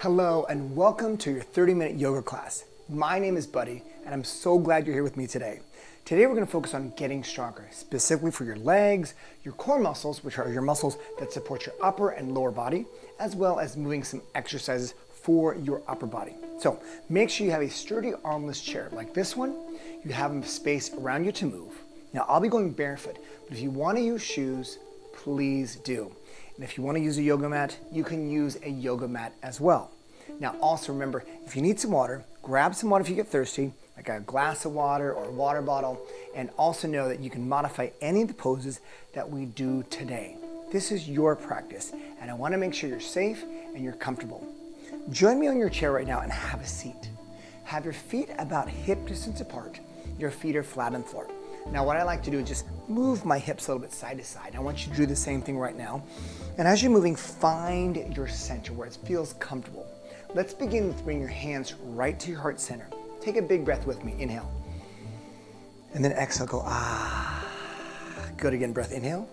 Hello and welcome to your 30-minute yoga class. My name is Buddy and I'm so glad you're here with me today. Today we're going to focus on getting stronger, specifically for your legs, your core muscles, which are your muscles that support your upper and lower body, as well as moving some exercises for your upper body. So make sure you have a sturdy armless chair like this one. You have space around you to move. Now I'll be going barefoot, but if you want to use shoes, please do. And if you want to use a yoga mat, you can use a yoga mat as well. Now also remember, if you need some water, grab some water if you get thirsty, like a glass of water or a water bottle, and also know that you can modify any of the poses that we do today. This is your practice, and I want to make sure you're safe and you're comfortable. Join me on your chair right now and have a seat. Have your feet about hip distance apart. Your feet are flat on the floor. Now what I like to do is just move my hips a little bit side to side. I want you to do the same thing right now. And as you're moving, find your center where it feels comfortable. Let's begin with bringing your hands right to your heart center. Take a big breath with me. Inhale. And then exhale, go ah. Good again, breath, inhale.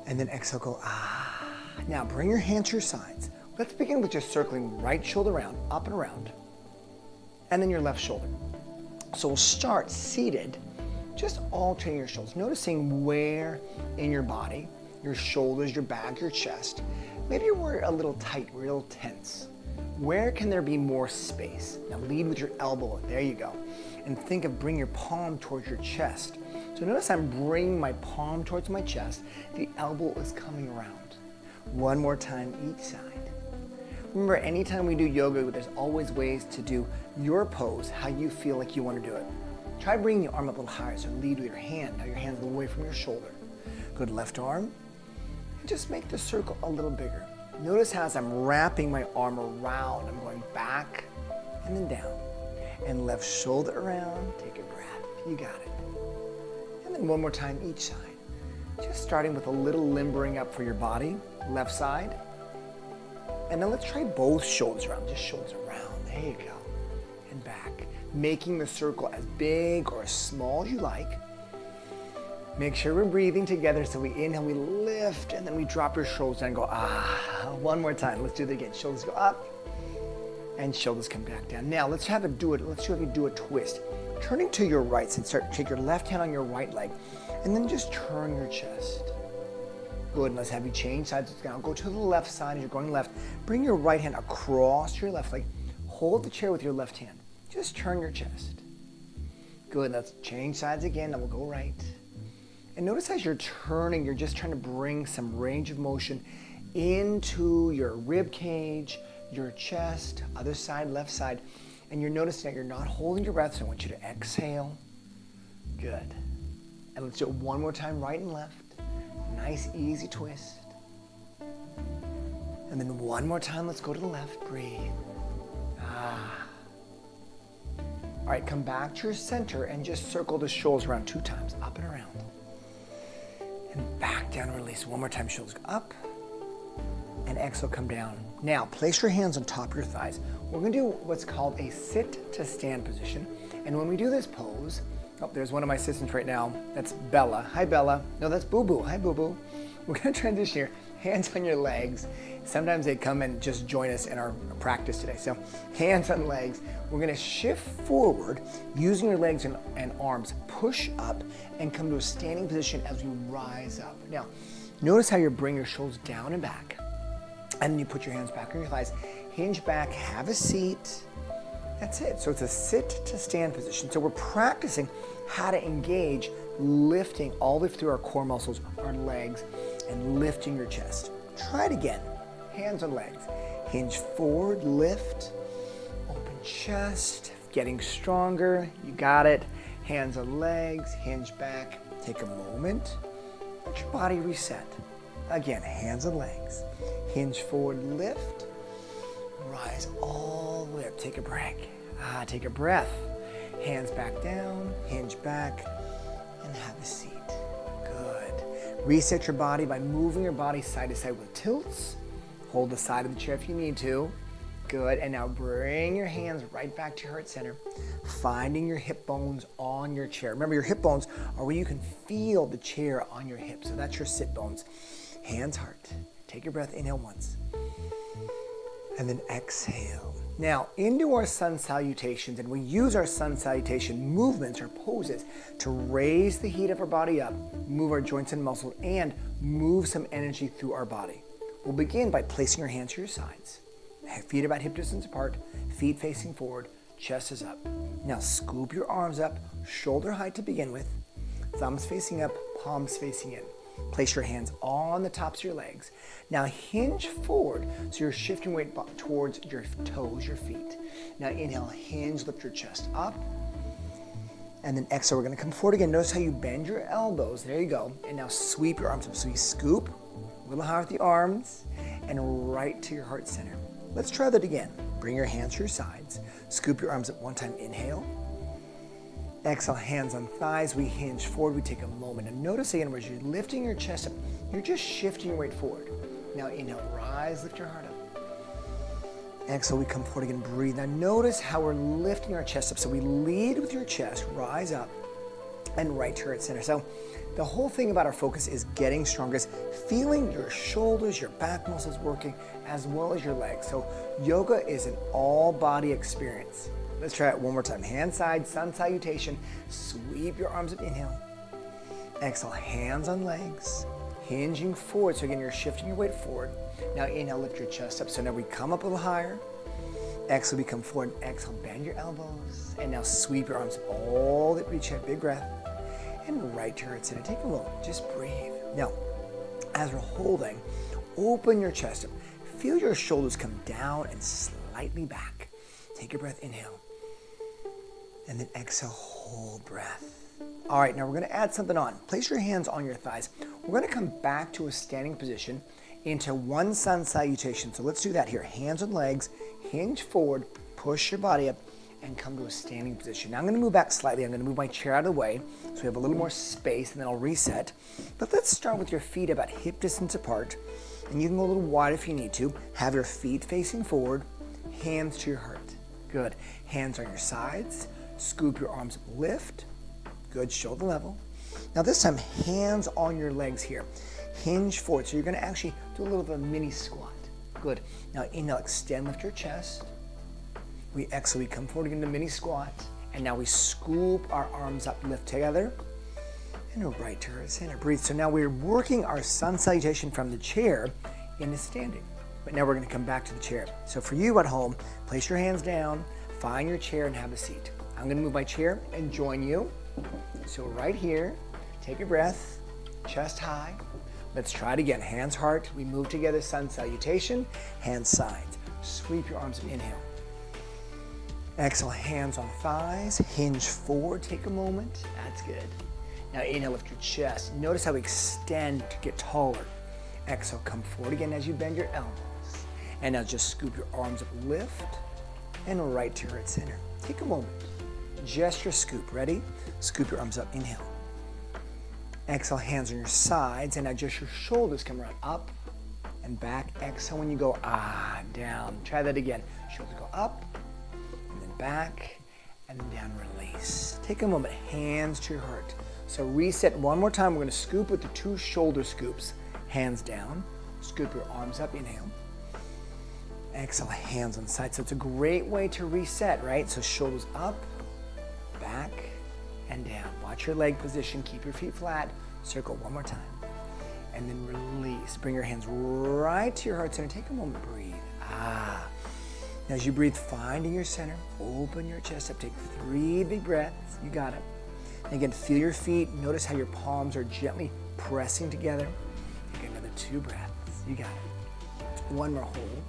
And then exhale, go ah. Now bring your hands to your sides. Let's begin with just circling right shoulder around, up and around. And then your left shoulder. So we'll start seated, just alternating your shoulders, noticing where in your body, your shoulders, your back, your chest, maybe we're a little tight, we're a little tense. Where can there be more space? Now lead with your elbow, there you go. And think of bring your palm towards your chest. So notice I'm bringing my palm towards my chest, the elbow is coming around. One more time each side. Remember, anytime we do yoga, there's always ways to do your pose, how you feel like you want to do it. Try bringing your arm up a little higher, so lead with your hand. Now your hand's a little away from your shoulder. Good, left arm. And just make the circle a little bigger. Notice how as I'm wrapping my arm around, I'm going back and then down. And left shoulder around, take a breath. You got it. And then one more time each side. Just starting with a little limbering up for your body, left side. And then let's try both shoulders around, just shoulders around, there you go, and back. Making the circle as big or as small as you like. Make sure we're breathing together, so we inhale, we lift, and then we drop your shoulders down and go, ah. One more time, let's do it again. Shoulders go up, and shoulders come back down. Now, let's have you do a twist. Turning to your right side, take your left hand on your right leg, and then just turn your chest. Good, and let's have you change sides. Now go to the left side as you're going left. Bring your right hand across your left leg. Hold the chair with your left hand. Just turn your chest. Good, let's change sides again. Now we'll go right. And notice as you're turning, you're just trying to bring some range of motion into your rib cage, your chest, other side, left side. And you're noticing that you're not holding your breath, so I want you to exhale. Good. And let's do it one more time, right and left. Nice, easy twist. And then one more time, let's go to the left, breathe. Ah. All right, come back to your center and just circle the shoulders around 2 times, up and around. And back down and release. One more time, shoulders go up. And exhale, come down. Now, place your hands on top of your thighs. We're gonna do what's called a sit to stand position. And when we do this pose, oh, there's one of my assistants right now. That's Bella. Hi, Bella. No, that's Boo Boo. Hi, Boo Boo. We're going to transition here. Hands on your legs. Sometimes they come and just join us in our practice today. So hands on legs. We're going to shift forward using your legs and arms. Push up and come to a standing position as we rise up. Now, notice how you bring your shoulders down and back. And then you put your hands back on your thighs. Hinge back. Have a seat. That's it. So it's a sit to stand position. So we're practicing how to engage, lifting all the way through our core muscles, our legs, and lifting your chest. Try it again. Hands on legs. Hinge forward, lift, open chest, getting stronger. You got it. Hands on legs, hinge back. Take a moment. Let your body reset. Again, hands on legs. Hinge forward, lift. Rise all the way up. Take a break. Take a breath. Hands back down, hinge back, and have a seat. Good. Reset your body by moving your body side to side with tilts. Hold the side of the chair if you need to. Good. And now bring your hands right back to your heart center, finding your hip bones on your chair. Remember, your hip bones are where you can feel the chair on your hips. So that's your sit bones. Hands, heart. Take your breath. Inhale once. And then exhale. Now into our sun salutations, and we use our sun salutation movements or poses to raise the heat of our body up, move our joints and muscles, and move some energy through our body. We'll begin by placing your hands to your sides. Feet about hip distance apart, feet facing forward, chest is up. Now scoop your arms up, shoulder height to begin with, thumbs facing up, palms facing in. Place your hands on the tops of your legs. Now hinge forward so you're shifting weight towards your toes, your feet. Now inhale, hinge, lift your chest up. And then exhale, we're gonna come forward again. Notice how you bend your elbows, there you go. And now sweep your arms up. So you scoop, a little higher with the arms, and right to your heart center. Let's try that again. Bring your hands to your sides. Scoop your arms up one time, inhale. Exhale, hands on thighs, we hinge forward, we take a moment. And notice again, as you're lifting your chest up, you're just shifting your weight forward. Now inhale, rise, lift your heart up. Exhale, we come forward again, breathe. Now notice how we're lifting our chest up. So we lead with your chest, rise up, and right to your heart center. So the whole thing about our focus is getting stronger, is feeling your shoulders, your back muscles working, as well as your legs. So yoga is an all body experience. Let's try it one more time. Hand side, sun salutation. Sweep your arms up, inhale. Exhale, hands on legs. Hinging forward, so again, you're shifting your weight forward. Now inhale, lift your chest up. So now we come up a little higher. Exhale, we come forward. Exhale, bend your elbows. And now sweep your arms up all the way to your chest. Big breath. And right to your heart center. Take a moment, just breathe. Now, as we're holding, open your chest up. Feel your shoulders come down and slightly back. Take a breath, inhale. And then exhale, hold breath. All right, now we're gonna add something on. Place your hands on your thighs. We're gonna come back to a standing position into one sun salutation. So let's do that here. Hands on legs, hinge forward, push your body up, and come to a standing position. Now I'm gonna move back slightly. I'm gonna move my chair out of the way so we have a little more space, and then I'll reset. But let's start with your feet about hip distance apart, and you can go a little wide if you need to. Have your feet facing forward, hands to your heart. Good. Hands on your sides. Scoop your arms up, lift. Good, shoulder level. Now this time, hands on your legs here. Hinge forward. So you're gonna actually do a little bit of a mini squat. Good. Now inhale, extend, lift your chest. We exhale, we come forward into mini squat. And now we scoop our arms up, lift together. And right to our center, breathe. So now we're working our sun salutation from the chair into standing. But now we're gonna come back to the chair. So for you at home, place your hands down, find your chair and have a seat. I'm gonna move my chair and join you. So right here, take a breath, chest high. Let's try it again. Hands, heart, we move together, sun salutation, hands sides. Sweep your arms up, inhale. Exhale, hands on thighs, hinge forward, take a moment. That's good. Now inhale, lift your chest. Notice how we extend to get taller. Exhale, come forward again as you bend your elbows. And now just scoop your arms up, lift, and right to your heart center. Take a moment. Just your scoop. Ready? Scoop your arms up, inhale. Exhale, hands on your sides, and now just your shoulders come around, up and back. Exhale when you go, down. Try that again. Shoulders go up, and then back, and then down, release. Take a moment, hands to your heart. So reset one more time. We're gonna scoop with the two shoulder scoops. Hands down, scoop your arms up, inhale. Exhale, hands on side. So it's a great way to reset, right? So shoulders up, back, and down. Watch your leg position, keep your feet flat. Circle one more time. And then release. Bring your hands right to your heart center. Take a moment, breathe. Now as you breathe, finding your center, open your chest up. Take 3 big breaths. You got it. And again, feel your feet. Notice how your palms are gently pressing together. Take another 2 breaths. You got it. One more, hold.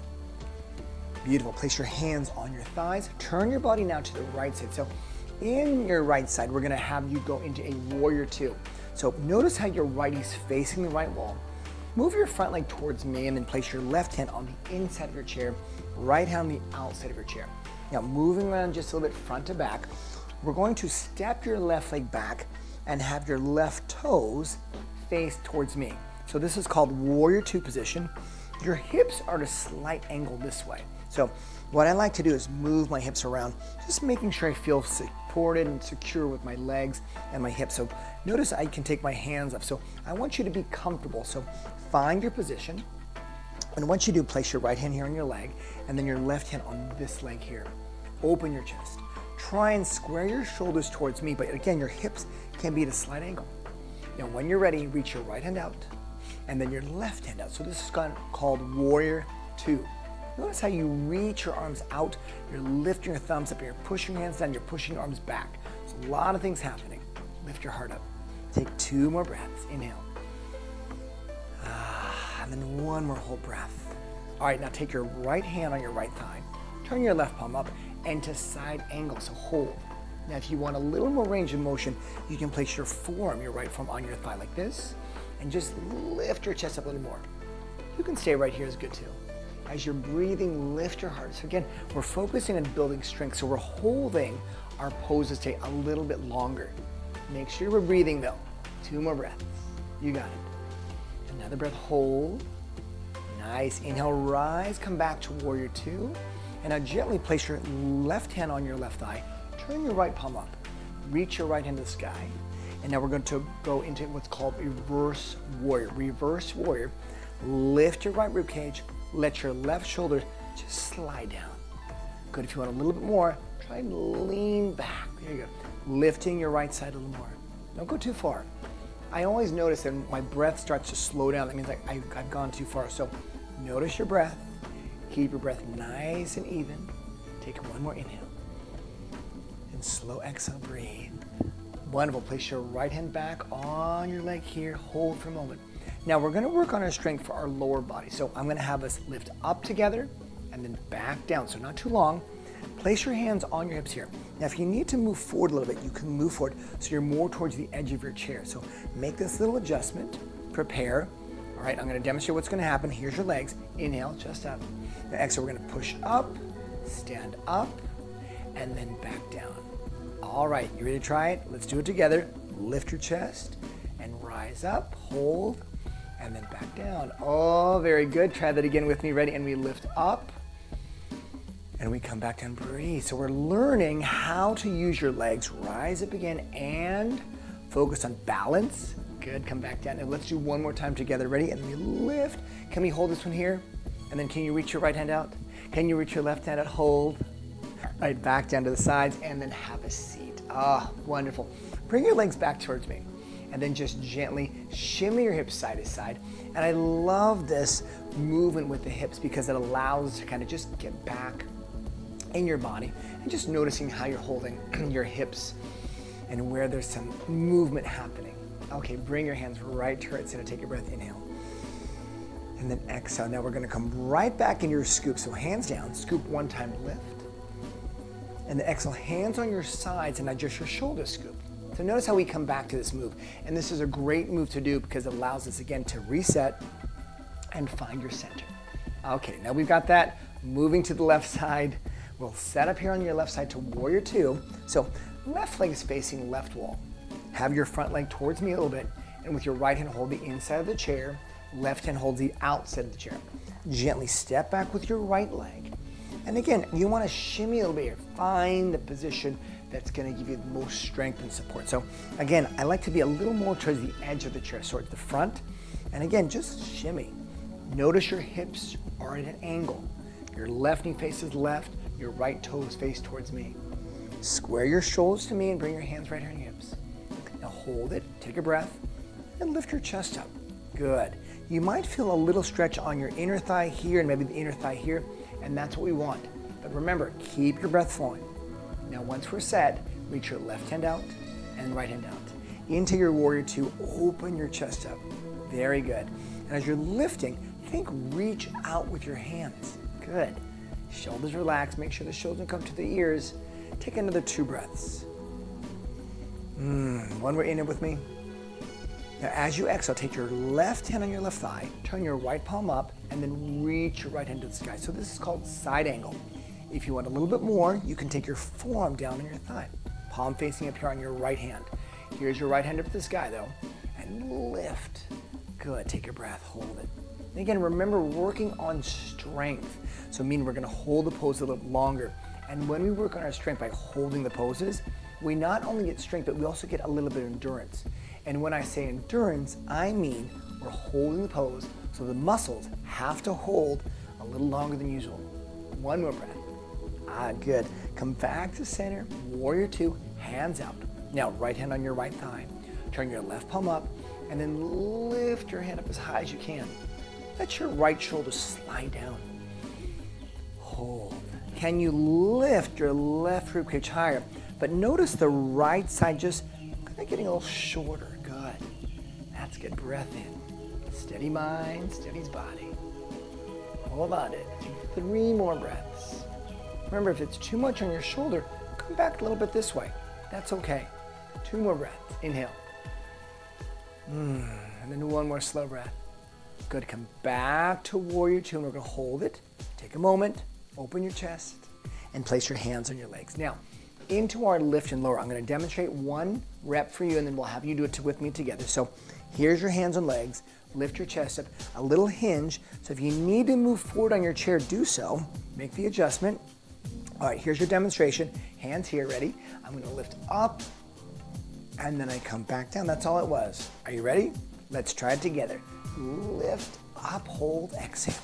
Beautiful. Place your hands on your thighs. Turn your body now to the right side. So in your right side, we're gonna have you go into a warrior 2. So notice how your right is facing the right wall. Move your front leg towards me and then place your left hand on the inside of your chair, right hand on the outside of your chair. Now moving around just a little bit front to back, we're going to step your left leg back and have your left toes face towards me. So this is called warrior 2 position. Your hips are at a slight angle this way. So what I like to do is move my hips around, just making sure I feel supported and secure with my legs and my hips. So notice I can take my hands up. So I want you to be comfortable. So find your position. And once you do, place your right hand here on your leg, and then your left hand on this leg here. Open your chest. Try and square your shoulders towards me, but again, your hips can be at a slight angle. Now, when you're ready, reach your right hand out, and then your left hand out. So this is called Warrior 2. Notice how you reach your arms out, you're lifting your thumbs up, you're pushing your hands down, you're pushing your arms back. There's a lot of things happening. Lift your heart up. Take 2 more breaths. Inhale. And then 1 more whole breath. All right, now take your right hand on your right thigh, turn your left palm up, and to side angle, so hold. Now, if you want a little more range of motion, you can place your forearm, your right forearm on your thigh like this, and just lift your chest up a little more. You can stay right here is good too. As you're breathing, lift your heart. So again, we're focusing on building strength, so we're holding our poses take a little bit longer. Make sure we're breathing though. 2 more breaths. You got it. Another breath, hold. Nice. Inhale, rise, come back to Warrior 2. And now gently place your left hand on your left thigh. Turn your right palm up. Reach your right hand to the sky. And now we're going to go into what's called Reverse Warrior. Reverse Warrior. Lift your right rib cage. Let your left shoulder just slide down. Good. If you want a little bit more, try and lean back. There you go. Lifting your right side a little more. Don't go too far. I always notice that my breath starts to slow down. That means I've gone too far. So notice your breath. Keep your breath nice and even. Take 1 more inhale. And slow exhale, breathe. Wonderful. Place your right hand back on your leg here. Hold for a moment. Now we're going to work on our strength for our lower body. So I'm going to have us lift up together and then back down. So not too long. Place your hands on your hips here. Now if you need to move forward a little bit, you can move forward so you're more towards the edge of your chair. So make this little adjustment. Prepare. All right, I'm going to demonstrate what's going to happen. Here's your legs. Inhale, just up. Now exhale, we're going to push up, stand up, and then back down. All right, you ready to try it? Let's do it together. Lift your chest and rise up, hold, and then back down. Oh, very good. Try that again with me. Ready? And we lift up, and we come back down, breathe. So we're learning how to use your legs. Rise up again and focus on balance. Good, come back down. And let's do 1 more time together. Ready? And we lift. Can we hold this one here? And then can you reach your right hand out? Can you reach your left hand out? Hold. Right, back down to the sides and then have a seat. Ah, wonderful. Bring your legs back towards me. And then just gently shimmy your hips side to side. And I love this movement with the hips because it allows us to kind of just get back in your body and just noticing how you're holding your hips and where there's some movement happening. Okay, bring your hands right to your center. Take your breath, inhale. And then exhale. Now we're going to come right back into your scoop. So hands down, scoop 1 time, lift. And then exhale, hands on your sides and now just your shoulder scoop. So notice how we come back to this move. And this is a great move to do because it allows us again to reset and find your center. Okay, now we've got that. Moving to the left side. We'll set up here on your left side to Warrior 2. So left leg is facing left wall. Have your front leg towards me a little bit. And with your right hand, hold the inside of the chair. Left hand holds the outside of the chair. Gently step back with your right leg. And again, you want to shimmy a little bit here. Find the position that's going to give you the most strength and support. So again, I like to be a little more towards the edge of the chair, so at the front. And again, just shimmy. Notice your hips are at an angle. Your left knee faces left, your right toes face towards me. Square your shoulders to me and bring your hands right here on your hips. Now hold it, take a breath, and lift your chest up. Good. You might feel a little stretch on your inner thigh here and maybe the inner thigh here, and that's what we want. But remember, keep your breath flowing. Now once we're set, reach your left hand out and right hand out. Into your Warrior 2, open your chest up. Very good. And as you're lifting, think reach out with your hands. Good. Shoulders relax, make sure the shoulders come to the ears. Take another 2 breaths. 1 more in with me. Now as you exhale, take your left hand on your left thigh, turn your right palm up, and then reach your right hand to the sky. So this is called side angle. If you want a little bit more, you can take your forearm down on your thigh, palm facing up here on your right hand. Here's your right hand up to the sky though, and lift. Good, take your breath, hold it. And again, remember working on strength. So meaning we're gonna hold the pose a little longer. And when we work on our strength by holding the poses, we not only get strength, but we also get a little bit of endurance. And when I say endurance, I mean we're holding the pose, so the muscles have to hold a little longer than usual. One more breath. Good. Come back to center, warrior two, hands out. Now, right hand on your right thigh. Turn your left palm up, and then lift your hand up as high as you can. Let your right shoulder slide down. Hold. Can you lift your left rib cage higher? But notice the right side just kind of getting a little shorter. Good. That's good. Breath in. Steady mind, steady body. Hold on it. 3 more breaths. Remember, if it's too much on your shoulder, come back a little bit this way. That's okay. 2 more breaths. Inhale. And then 1 more slow breath. Good. Come back to warrior two, and we're going to hold it. Take a moment. Open your chest and place your hands on your legs. Now, into our lift and lower. I'm going to demonstrate 1 rep for you, and then we'll have you do it with me together. So here's your hands on legs. Lift your chest up. A little hinge. So if you need to move forward on your chair, do so. Make the adjustment. All right, here's your demonstration. Hands here, ready? I'm going to lift up, and then I come back down. That's all it was. Are you ready? Let's try it together. Lift up, hold, exhale.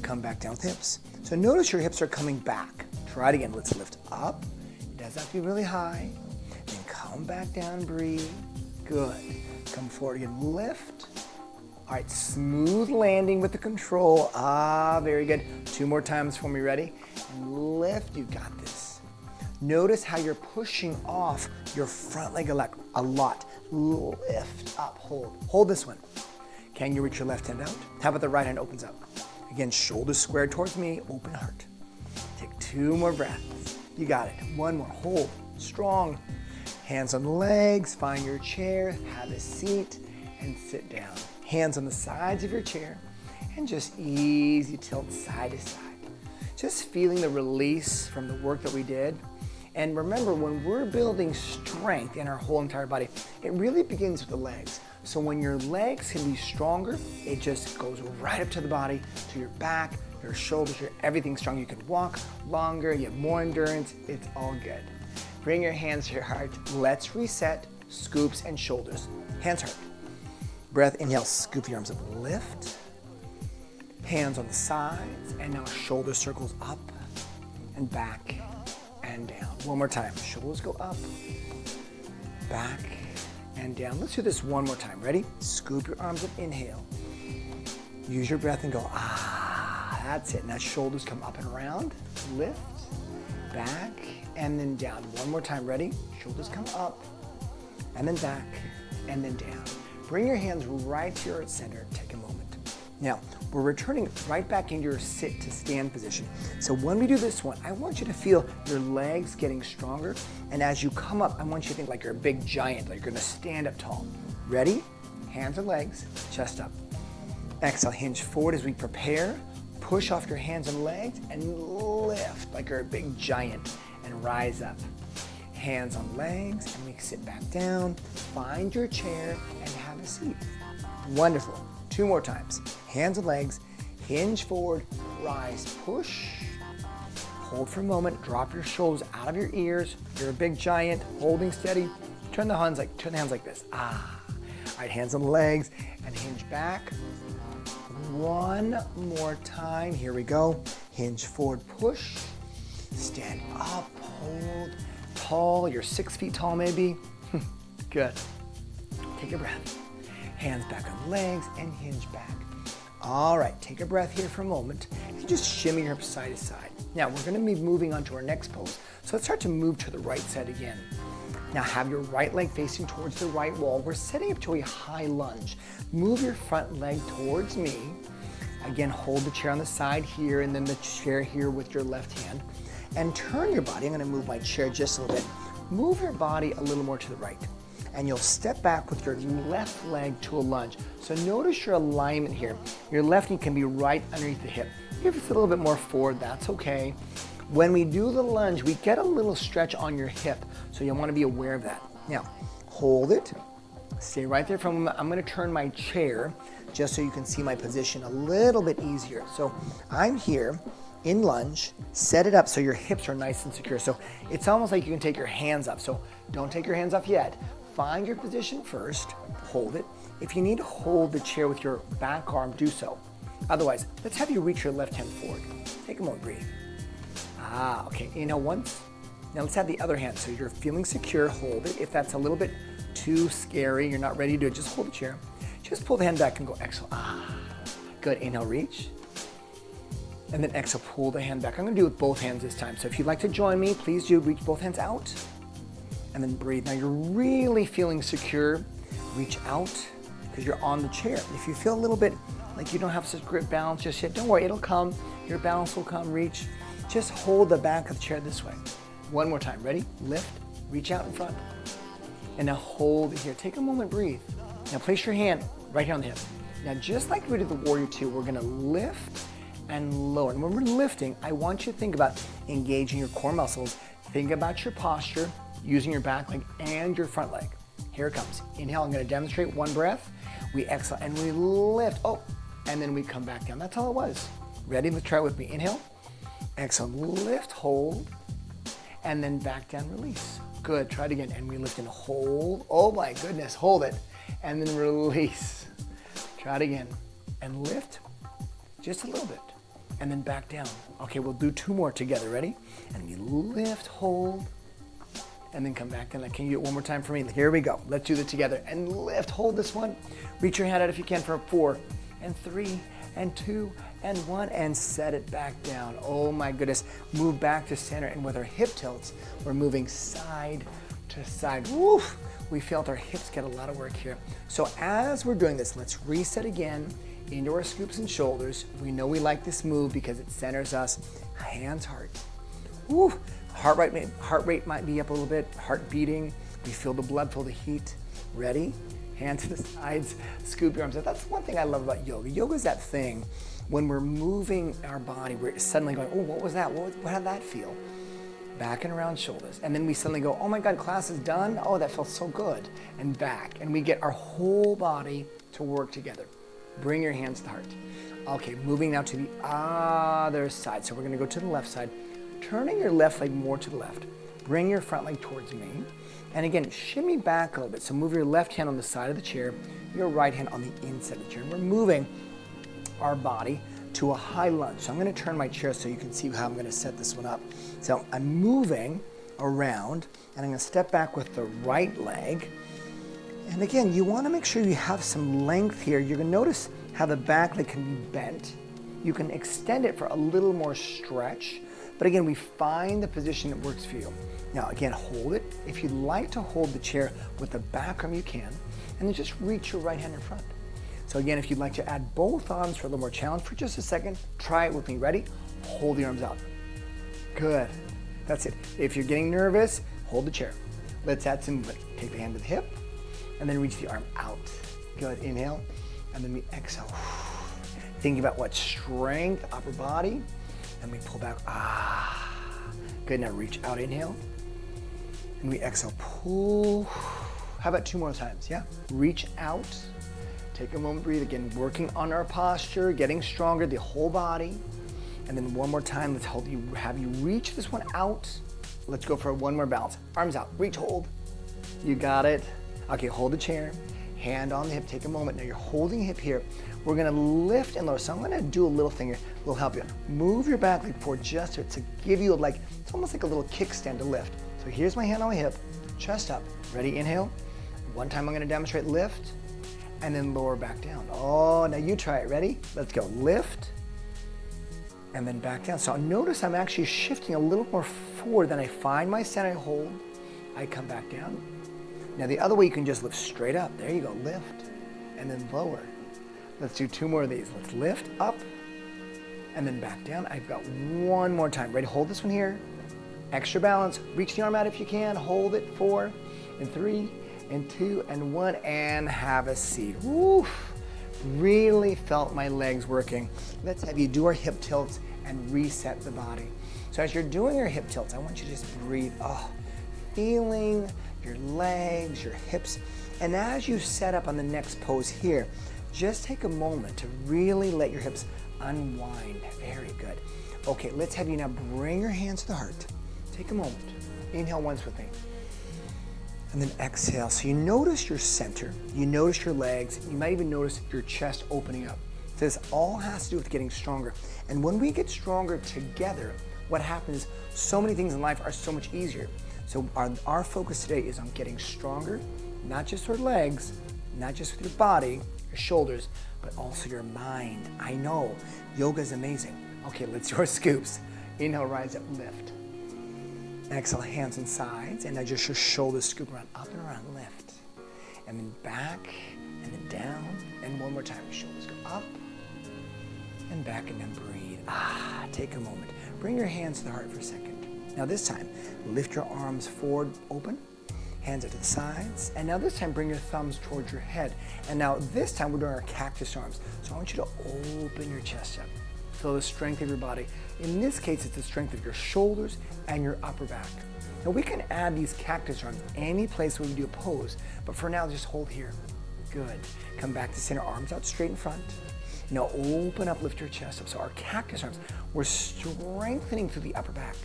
Come back down with hips. So notice your hips are coming back. Try it again. Let's lift up. It doesn't have to be really high. Then come back down, breathe. Good. Come forward again, lift. All right, smooth landing with the control. Very good. 2 more times for me, ready? And lift, you got this. Notice how you're pushing off your front leg a lot. Lift up, hold this one. Can you reach your left hand out? How about the right hand opens up? Again, shoulders squared towards me, open heart. Take 2 more breaths. You got it. 1 more, hold, strong. Hands on the legs, find your chair, have a seat, and sit down. Hands on the sides of your chair, and just easy tilt side to side. Just feeling the release from the work that we did. And remember, when we're building strength in our whole entire body, it really begins with the legs. So when your legs can be stronger, it just goes right up to the body, to your back, your shoulders, everything's strong. You can walk longer, you have more endurance, it's all good. Bring your hands to your heart. Let's reset, scoops and shoulders. Hands heart. Breath, inhale, scoop the arms up, lift. Hands on the sides, and now shoulder circles up and back and down. 1 more time. Shoulders go up, back, and down. Let's do this 1 more time. Ready? Scoop your arms up, inhale. Use your breath and go, that's it. Now shoulders come up and around, lift, back, and then down. 1 more time. Ready? Shoulders come up, and then back, and then down. Bring your hands right to your center. Take a moment. Now, we're returning right back into your sit to stand position. So when we do this one, I want you to feel your legs getting stronger. And as you come up, I want you to think like you're a big giant, like you're gonna stand up tall. Ready? Hands and legs, chest up. Exhale, hinge forward as we prepare. Push off your hands and legs and lift like you're a big giant and rise up. Hands on legs, and we sit back down. Find your chair and have a seat. Wonderful. 2 more times. Hands and legs, hinge forward, rise, push. Hold for a moment, drop your shoulders out of your ears. You're a big giant, holding steady. Turn the hands like this. All right, hands on the legs and hinge back. 1 more time. Here we go. Hinge forward, push. Stand up, hold. Tall, you're 6 feet tall maybe. Good. Take a breath. Hands back on legs and hinge back. All right, take a breath here for a moment. You just shimmy your hips side to side. Now we're gonna be moving on to our next pose. So let's start to move to the right side again. Now have your right leg facing towards the right wall. We're setting up to a high lunge. Move your front leg towards me. Again, hold the chair on the side here and then the chair here with your left hand. And turn your body. I'm gonna move my chair just a little bit. Move your body a little more to the right. And you'll step back with your left leg to a lunge. So notice your alignment here. Your left knee can be right underneath the hip. If it's a little bit more forward, that's okay. When we do the lunge, we get a little stretch on your hip. So you'll wanna be aware of that. Now, hold it. Stay right there for a moment. I'm gonna turn my chair just so you can see my position a little bit easier. So I'm here in lunge, set it up so your hips are nice and secure. So it's almost like you can take your hands up. So don't take your hands off yet. Find your position first, hold it. If you need to hold the chair with your back arm, do so. Otherwise, let's have you reach your left hand forward. Take a moment, breathe. Okay, inhale once. Now let's have the other hand. So you're feeling secure, hold it. If that's a little bit too scary, you're not ready to do it, just hold the chair. Just pull the hand back and go exhale. Good, inhale, reach. And then exhale, pull the hand back. I'm gonna do it with both hands this time. So if you'd like to join me, please do reach both hands out. And then breathe. Now you're really feeling secure. Reach out, because you're on the chair. If you feel a little bit like you don't have such great balance just yet, don't worry, it'll come. Your balance will come, reach. Just hold the back of the chair this way. One more time, ready? Lift, reach out in front. And now hold it here. Take a moment, breathe. Now place your hand right here on the hip. Now just like we did the Warrior Two, we're gonna lift and lower. And when we're lifting, I want you to think about engaging your core muscles. Think about your posture, using your back leg and your front leg. Here it comes. Inhale, I'm gonna demonstrate one breath. We exhale and we lift, and then we come back down. That's all it was. Ready? Let's try it with me. Inhale, exhale, lift, hold, and then back down, release. Good, try it again. And we lift and hold. Oh my goodness, hold it. And then release. Try it again. And lift, just a little bit. And then back down. Okay, we'll do two more together, ready? And we lift, hold, and then come back down. Can you do it one more time for me? Here we go. Let's do it together. And lift, hold this one. Reach your hand out if you can for 4, and 3, and 2, and 1, and set it back down. Oh my goodness. Move back to center, and with our hip tilts, we're moving side to side. Woof! We felt our hips get a lot of work here. So as we're doing this, let's reset again into our scoops and shoulders. We know we like this move because it centers us. Hands, heart. Woo! Heart rate might be up a little bit, heart beating. We feel the blood, feel the heat. Ready? Hands to the sides, scoop your arms out. That's one thing I love about yoga. Yoga is that thing when we're moving our body, we're suddenly going, oh, what was that? How did that feel? Back and around shoulders. And then we suddenly go, oh my God, class is done. Oh, that felt so good. And back. And we get our whole body to work together. Bring your hands to the heart. Okay, moving now to the other side. So we're gonna go to the left side. Turning your left leg more to the left. Bring your front leg towards me. And again, shimmy back a little bit. So move your left hand on the side of the chair, your right hand on the inside of the chair. And we're moving our body to a high lunge. So I'm gonna turn my chair so you can see how I'm gonna set this one up. So I'm moving around, and I'm gonna step back with the right leg. And again, you wanna make sure you have some length here. You're gonna notice how the back leg can be bent. You can extend it for a little more stretch. But again, we find the position that works for you. Now again, hold it. If you'd like to hold the chair with the back arm, you can. And then just reach your right hand in front. So again, if you'd like to add both arms for a little more challenge for just a second, try it with me. Ready? Hold the arms out. Good. That's it. If you're getting nervous, hold the chair. Let's add some movement. Take the hand to the hip, and then reach the arm out. Good. Inhale, and then we exhale. Thinking about what? Strength, upper body. And we pull back. Good. Now reach out. Inhale. And we exhale. Pull. How about 2 more times? Yeah. Reach out. Take a moment, breathe again. Working on our posture, getting stronger, the whole body. And then one more time. Let's have you reach this one out. Let's go for one more balance. Arms out. Reach, hold. You got it. Okay. Hold the chair. Hand on the hip. Take a moment. Now you're holding hip here. We're gonna lift and lower. So I'm gonna do a little thing here. We'll help you. Move your back leg forward just to give you it's almost like a little kickstand to lift. So here's my hand on my hip, chest up. Ready, inhale. One time I'm gonna demonstrate lift and then lower back down. Oh, now you try it, ready? Let's go, lift and then back down. So notice I'm actually shifting a little more forward. Then I find my center, I hold, I come back down. Now the other way you can just lift straight up. There you go, lift and then lower. Let's do 2 more of these. Let's lift up and then back down. I've got one more time. Ready? Hold this one here. Extra balance. Reach the arm out if you can. Hold it. 4 and 3 and 2 and 1 and have a seat. Woof. Really felt my legs working. Let's have you do our hip tilts and reset the body. So as you're doing your hip tilts, I want you to just breathe. Feeling your legs, your hips. And as you set up on the next pose here, just take a moment to really let your hips unwind. Very good. Okay, let's have you now bring your hands to the heart. Take a moment. Inhale once with me. And then exhale. So you notice your center, you notice your legs, you might even notice your chest opening up. This all has to do with getting stronger. And when we get stronger together, what happens, so many things in life are so much easier. So our focus today is on getting stronger, not just with legs, not just with your body, your shoulders, but also your mind. I know, yoga is amazing. Okay, let's do our scoops. Inhale, rise up, lift. Exhale, hands and sides, and now just your shoulders scoop around, up and around, lift. And then back, and then down, and one more time, shoulders go up, and back, and then breathe. Take a moment. Bring your hands to the heart for a second. Now this time, lift your arms forward, open, hands out to the sides, and now this time, bring your thumbs towards your head. And now this time, we're doing our cactus arms. So I want you to open your chest up. Feel the strength of your body. In this case, it's the strength of your shoulders and your upper back. Now we can add these cactus arms any place where we do a pose, but for now, just hold here. Good. Come back to center, arms out straight in front. Now open up, lift your chest up. So our cactus arms, we're strengthening through the upper back.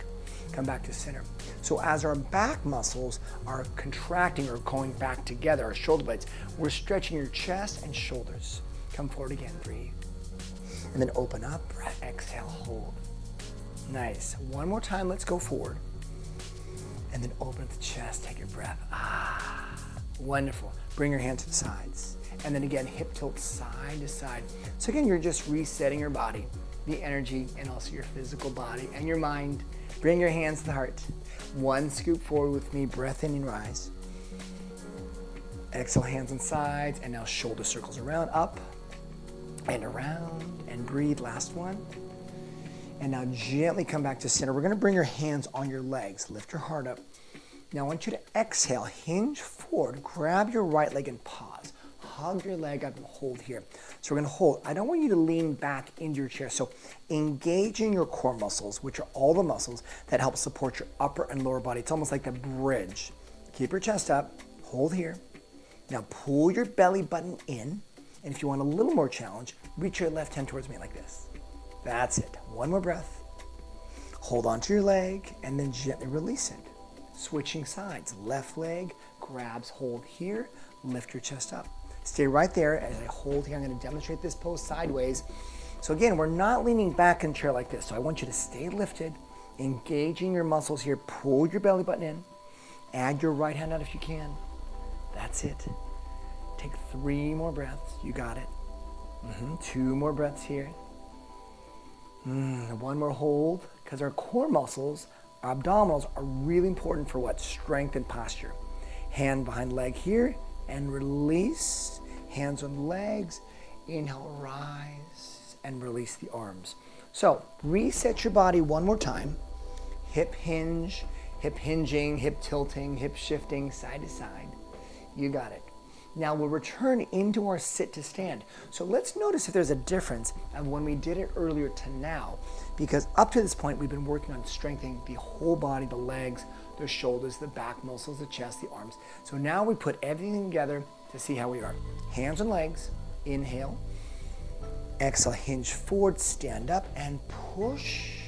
Come back to center. So as our back muscles are contracting or going back together, our shoulder blades, we're stretching your chest and shoulders. Come forward again, breathe. And then open up, breath, exhale, hold. Nice. One more time, let's go forward. And then open up the chest, take your breath. Wonderful. Bring your hands to the sides. And then again, hip tilt side to side. So again, you're just resetting your body, the energy, and also your physical body and your mind. Bring your hands to the heart. One scoop forward with me, breath in and rise. Exhale, hands and sides, and now shoulder circles around, up and around, and breathe, last one. And now gently come back to center. We're gonna bring your hands on your legs. Lift your heart up. Now I want you to exhale, hinge forward, grab your right leg and pause. Hug your leg up and hold here. So we're gonna hold. I don't want you to lean back into your chair. So engaging your core muscles, which are all the muscles that help support your upper and lower body. It's almost like the bridge. Keep your chest up, hold here. Now pull your belly button in. And if you want a little more challenge, reach your left hand towards me like this. That's it. One more breath. Hold onto your leg and then gently release it. Switching sides. Left leg grabs hold here. Lift your chest up. Stay right there as I hold here. I'm going to demonstrate this pose sideways. So again, we're not leaning back in the chair like this. So I want you to stay lifted, engaging your muscles here. Pull your belly button in. Add your right hand out if you can. That's it. Take 3 more breaths. You got it. 2 more breaths here. 1 more hold, because our core muscles, our abdominals, are really important for what? Strength and posture. Hand behind leg here, and release. Hands on legs. Inhale, rise, and release the arms. So reset your body one more time. Hip hinge, hip hinging, hip tilting, hip shifting, side to side. You got it. Now we'll return into our sit to stand. So let's notice if there's a difference of when we did it earlier to now, because up to this point we've been working on strengthening the whole body, the legs, the shoulders, the back muscles, the chest, the arms. So now we put everything together to see how we are. Hands and legs, inhale. Exhale, hinge forward, stand up and push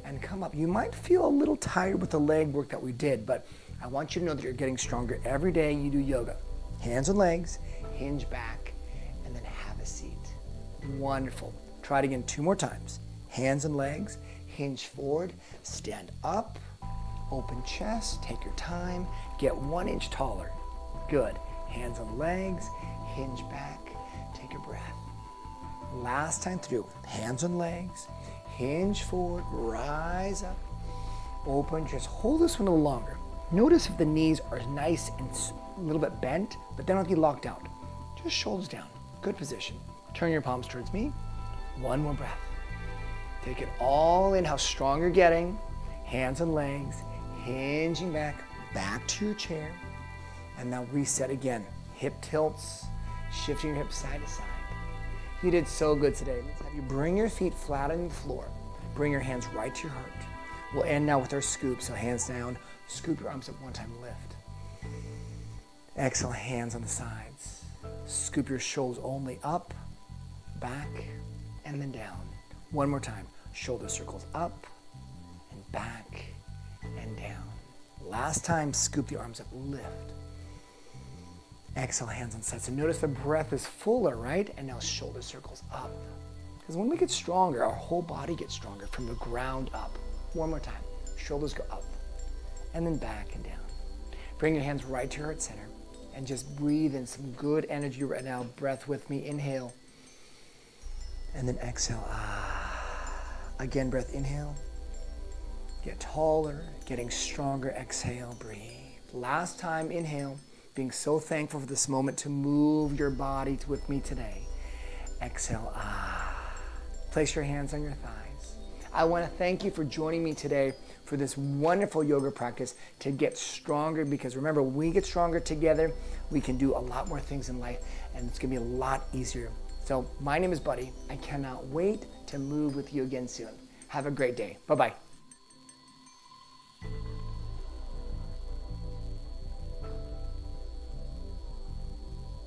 and come up. You might feel a little tired with the leg work that we did, but I want you to know that you're getting stronger every day you do yoga. Hands and legs, hinge back, and then have a seat. Wonderful. Try it again 2 more times. Hands and legs, hinge forward, stand up, open chest, take your time, get 1 inch taller. Good. Hands and legs, hinge back, take a breath. Last time through, hands and legs, hinge forward, rise up, open, just hold this one a little longer. Notice if the knees are nice and a little bit bent, but they don't have to be locked out. Just shoulders down, good position. Turn your palms towards me. 1 more breath. Take it all in, how strong you're getting. Hands and legs, hinging back to your chair. And now reset again. Hip tilts, shifting your hips side to side. You did so good today. Let's have you bring your feet flat on the floor. Bring your hands right to your heart. We'll end now with our scoop. So hands down, scoop your arms up 1 time, lift. Exhale, hands on the sides. Scoop your shoulders only up, back, and then down. 1 more time. Shoulder circles up and back and down. Last time, scoop the arms up, lift. Exhale, hands on side. So notice the breath is fuller, right? And now shoulder circles up. Because when we get stronger, our whole body gets stronger from the ground up. One more time. Shoulders go up and then back and down. Bring your hands right to your heart center and just breathe in some good energy right now. Breath with me. Inhale. And then exhale. Again, breath. Inhale. Get taller, getting stronger. Exhale, breathe. Last time, inhale. Being so thankful for this moment to move your body with me today. Exhale, Place your hands on your thighs. I want to thank you for joining me today for this wonderful yoga practice to get stronger, because remember, when we get stronger together, we can do a lot more things in life, and it's going to be a lot easier. So my name is Buddy. I cannot wait to move with you again soon. Have a great day. Bye-bye.